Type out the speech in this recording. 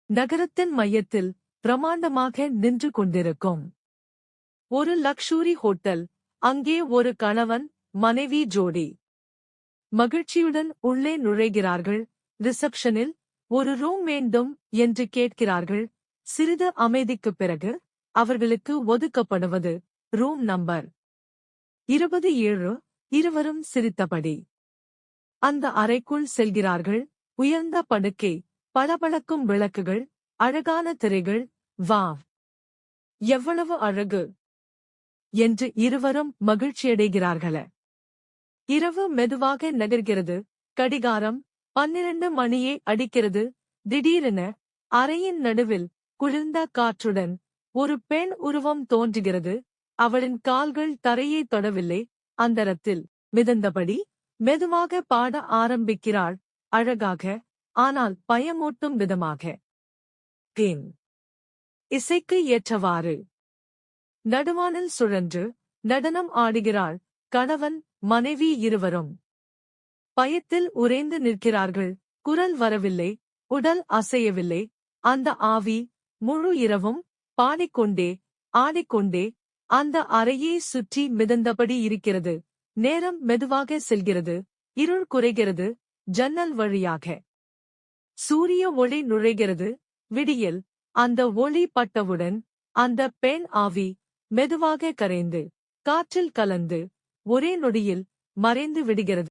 நகரத்தின் மையத்தில் பிரமாண்டமாக நின்று கொண்டிருக்கும் ஒரு லக்ஷூரி ஹோட்டல். அங்கே ஒரு கணவன் மனைவி ஜோடி மகிழ்ச்சியுடன் உள்ளே நுழைகிறார்கள். ரிசப்ஷனில் ஒரு ரூம் வேண்டும் என்று கேட்கிறார்கள். சிறிது அமைதிக்குப் பிறகு அவர்களுக்கு ஒதுக்கப்படுவது ரூம் நம்பர் 27. இருவரும் சிரித்தபடி அந்த அறைக்குள் செல்கிறார்கள். உயர்ந்த படுக்கை, பளபளக்கும் விளக்குகள், அழகான திரைகள். வாவ், எவ்வளவு அழகு என்று இருவரும் மகிழ்ச்சியடைகிறார்கள. இரவு மெதுவாக நகர்கிறது. கடிகாரம் 12 மணியே அடிக்கிறது. திடீரென அறையின் நடுவில் குளிர்ந்த காற்றுடன் ஒரு பெண் உருவம் தோன்றுகிறது. அவளின் கால்கள் தரையை தொடவில்லை. அந்தரத்தில் மிதந்தபடி மெதுவாக பாட ஆரம்பிக்கிறாள். அழகாக, ஆனால் பயமூட்டும் விதமாக. பின் இசைக்கு ஏற்றவாறு நடுவானில் சுழன்று நடனம் ஆடுகிறாள். கணவன் மனைவி இருவரும் பயத்தில் உறைந்து நிற்கிறார்கள். குரல் வரவில்லை, உடல் அசையவில்லை. அந்த ஆவி முழு இரவும் பாடிக்கொண்டே ஆடிக்கொண்டே அந்த அறையை சுற்றி மிதந்தபடி இருக்கிறது. நேரம் மெதுவாக செல்கிறது. இருள் குறைகிறது. ஜன்னல் வழியாக சூரிய ஒளி நுழைகிறது. விடியல். அந்த ஒளி பட்டவுடன் அந்த பெண் ஆவி மெதுவாக கரைந்து காற்றில் கலந்து ஒரே நொடியில் மறைந்து விடுகிறது.